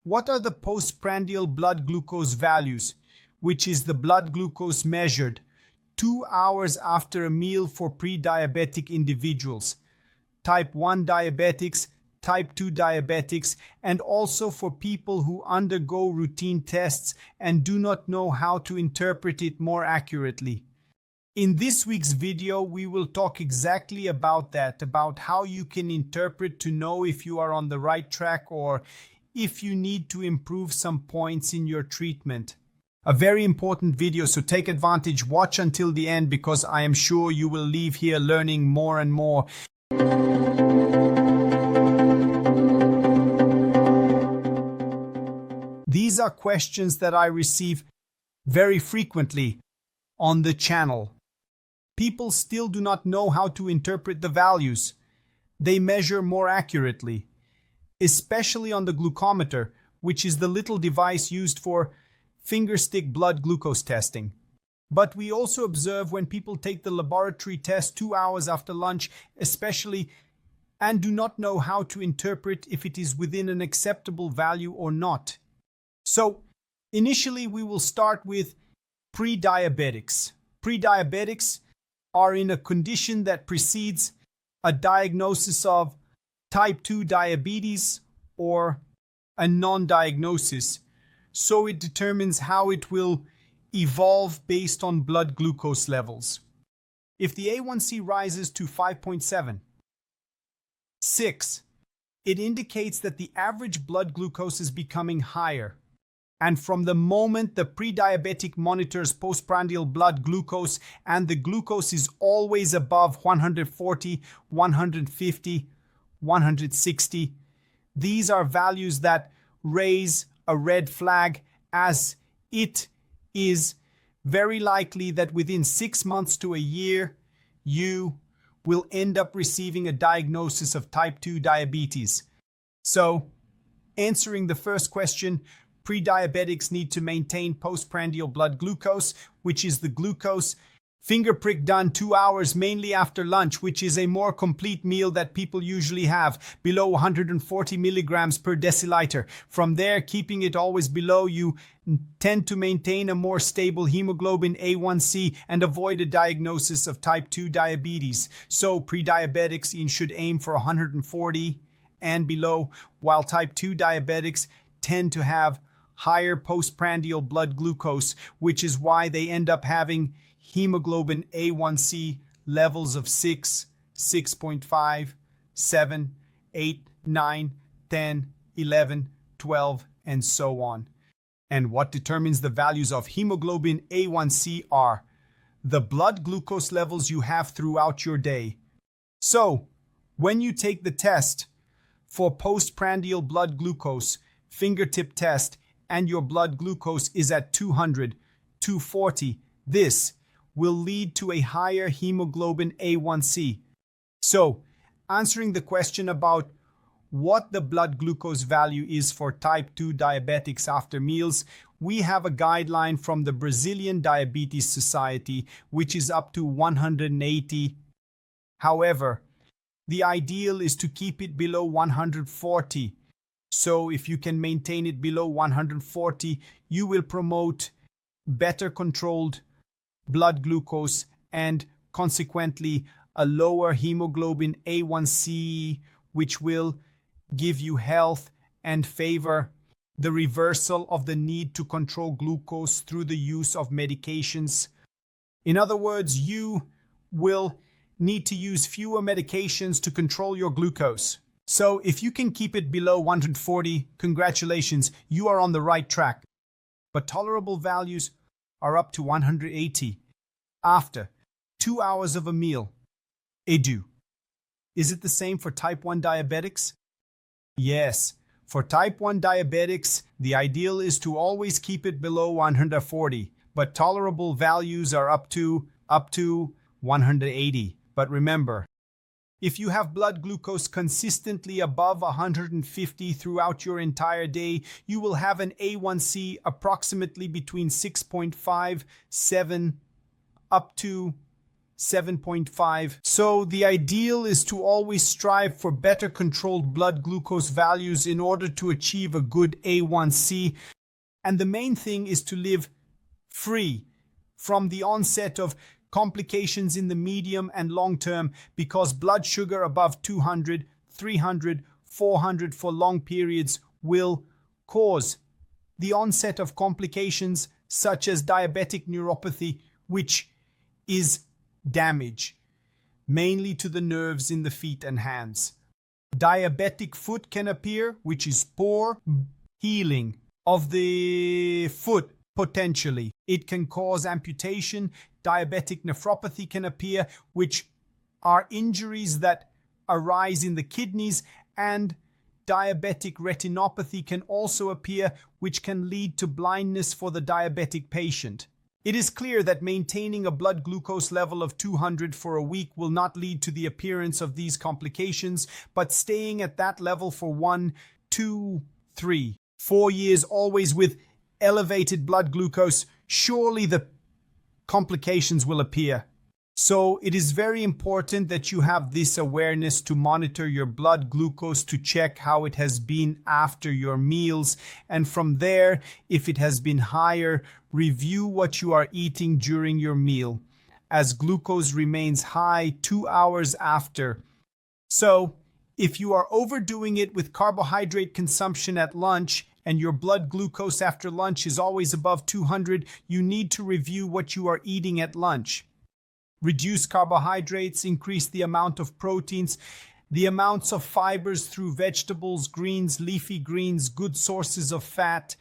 What are the postprandial blood glucose values, which is the blood glucose measured 2 hours after a meal for pre-diabetic individuals, type 1 diabetics, type 2 diabetics, and also for people who undergo routine tests and do not know how to interpret it more accurately? In this week's video, we will talk exactly about that, about how you can interpret to know if you are on the right track or if you need to improve some points in your treatment. A very important video, so take advantage, watch until the end, because I am sure you will leave here learning more and more. These are questions that I receive very frequently on the channel. People still do not know how to interpret the values. They measure more accurately, especially on the glucometer, which is the little device used for fingerstick blood glucose testing. But we also observe when people take the laboratory test 2 hours after lunch, especially, and do not know how to interpret if it is within an acceptable value or not. So, initially we will start with pre-diabetics. Pre-diabetics are in a condition that precedes a diagnosis of type 2 diabetes or a non-diagnosis, so it determines how it will evolve based on blood glucose levels. If the A1C rises to 5.7, 6, it indicates that the average blood glucose is becoming higher. And from the moment the pre-diabetic monitors postprandial blood glucose and the glucose is always above 140, 150, 160, these are values that raise a red flag, as it is very likely that within 6 months to a year, you will end up receiving a diagnosis of type 2 diabetes. So, answering the first question, pre-diabetics need to maintain postprandial blood glucose, which is the glucose finger prick done 2 hours mainly after lunch, which is a more complete meal that people usually have, below 140 milligrams per deciliter. From there, keeping it always below, you tend to maintain a more stable hemoglobin A1C and avoid a diagnosis of type 2 diabetes. So pre-diabetics should aim for 140 and below, while type 2 diabetics tend to have higher postprandial blood glucose, which is why they end up having hemoglobin A1C levels of 6, 6.5, 7, 8, 9, 10, 11, 12, and so on. And what determines the values of hemoglobin A1C are the blood glucose levels you have throughout your day. So, when you take the test for postprandial blood glucose, fingertip test, and your blood glucose is at 200, 240, this will lead to a higher hemoglobin A1C. So, answering the question about what the blood glucose value is for type 2 diabetics after meals, we have a guideline from the Brazilian Diabetes Society, which is up to 180. However, the ideal is to keep it below 140. So if you can maintain it below 140, you will promote better controlled blood glucose and consequently a lower hemoglobin A1C, which will give you health and favor the reversal of the need to control glucose through the use of medications. In other words, you will need to use fewer medications to control your glucose. So if you can keep it below 140, congratulations, you are on the right track. But tolerable values are up to 180 after 2 hours of a meal. Edu. Is it the same for type 1 diabetics? Yes. For type 1 diabetics, the ideal is to always keep it below 140, but tolerable values are up to 180. But remember, if you have blood glucose consistently above 150 throughout your entire day, you will have an A1C approximately between 6.5, 7, up to 7.5. So the ideal is to always strive for better controlled blood glucose values in order to achieve a good A1C. And the main thing is to live free from the onset of complications in the medium and long term, because blood sugar above 200, 300, 400 for long periods will cause the onset of complications such as diabetic neuropathy, which is damage mainly to the nerves in the feet and hands. Diabetic foot can appear, which is poor healing of the foot potentially. It can cause amputation. Diabetic nephropathy can appear, which are injuries that arise in the kidneys, and diabetic retinopathy can also appear, which can lead to blindness for the diabetic patient. It is clear that maintaining a blood glucose level of 200 for a week will not lead to the appearance of these complications, but staying at that level for 1, 2, 3, 4 years, always with elevated blood glucose, surely the complications will appear. So it is very important that you have this awareness to monitor your blood glucose, to check how it has been after your meals. And from there, if it has been higher, review what you are eating during your meal, as glucose remains high 2 hours after. So if you are overdoing it with carbohydrate consumption at lunch, and your blood glucose after lunch is always above 200, you need to review what you are eating at lunch. Reduce carbohydrates, increase the amount of proteins, the amounts of fibers through vegetables, greens, leafy greens, good sources of fat,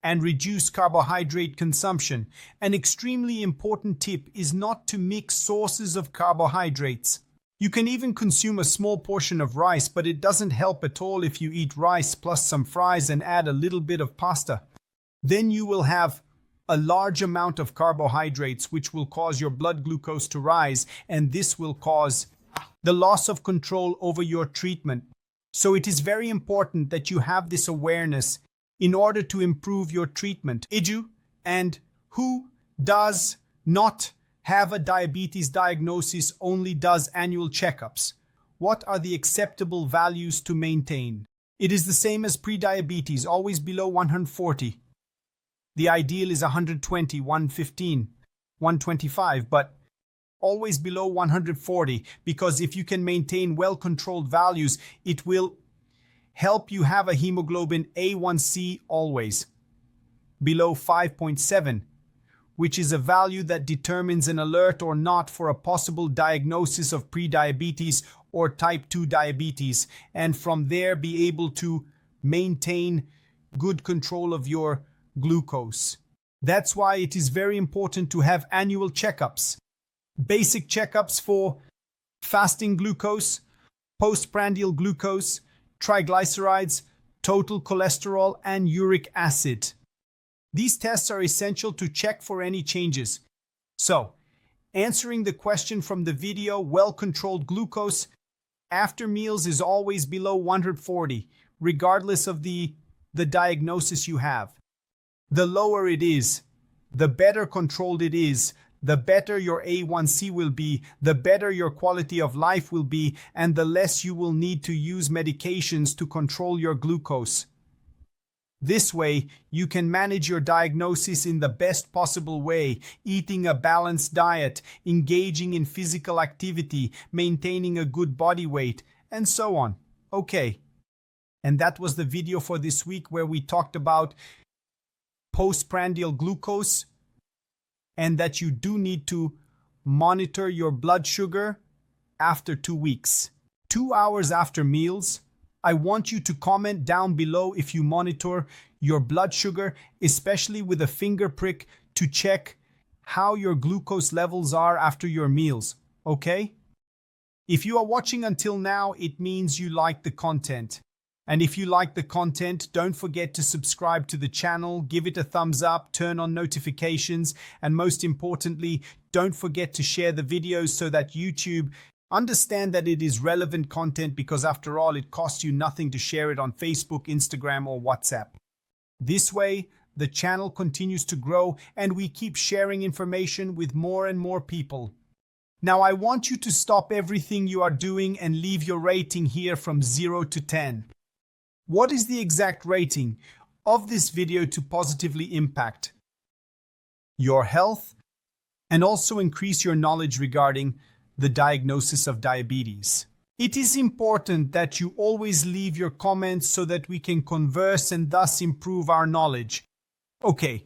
and reduce carbohydrate consumption. An extremely important tip is not to mix sources of carbohydrates. You can even consume a small portion of rice, but it doesn't help at all if you eat rice plus some fries and add a little bit of pasta. Then you will have a large amount of carbohydrates, which will cause your blood glucose to rise, and this will cause the loss of control over your treatment. So it is very important that you have this awareness in order to improve your treatment. And who does not have a diabetes diagnosis only does annual checkups? What are the acceptable values to maintain? It is the same as pre-diabetes, always below 140. The ideal is 120, 115, 125, but always below 140, because if you can maintain well-controlled values, it will help you have a hemoglobin A1C always below 5.7, which is a value that determines an alert or not for a possible diagnosis of prediabetes or type 2 diabetes, and from there be able to maintain good control of your glucose. That's why it is very important to have annual checkups. Basic checkups for fasting glucose, postprandial glucose, triglycerides, total cholesterol, and uric acid. These tests are essential to check for any changes. So, answering the question from the video, well-controlled glucose after meals is always below 140, regardless of the diagnosis you have. The lower it is, the better controlled it is, the better your A1C will be, the better your quality of life will be, and the less you will need to use medications to control your glucose. This way, you can manage your diagnosis in the best possible way, eating a balanced diet, engaging in physical activity, maintaining a good body weight, and so on. Okay. And that was the video for this week, where we talked about postprandial glucose, and that you do need to monitor your blood sugar after 2 weeks. 2 hours after meals, I want you to comment down below if you monitor your blood sugar, especially with a finger prick, to check how your glucose levels are after your meals, okay? If you are watching until now, it means you like the content. And if you like the content, don't forget to subscribe to the channel, give it a thumbs up, turn on notifications, and most importantly, don't forget to share the videos so that YouTube understand that it is relevant content, because after all, it costs you nothing to share it on Facebook, Instagram, or WhatsApp. This way, the channel continues to grow and we keep sharing information with more and more people. Now I want you to stop everything you are doing and leave your rating here from 0 to 10. What is the exact rating of this video to positively impact your health and also increase your knowledge regarding the diagnosis of diabetes? It is important that you always leave your comments so that we can converse and thus improve our knowledge. Okay.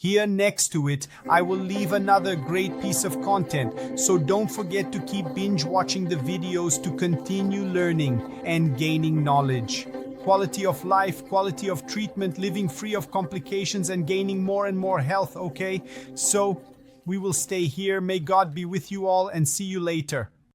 Here next to it, I will leave another great piece of content, so don't forget to keep binge watching the videos to continue learning and gaining knowledge. Quality of life, quality of treatment, living free of complications and gaining more and more health, okay? So, we will stay here. May God be with you all and see you later.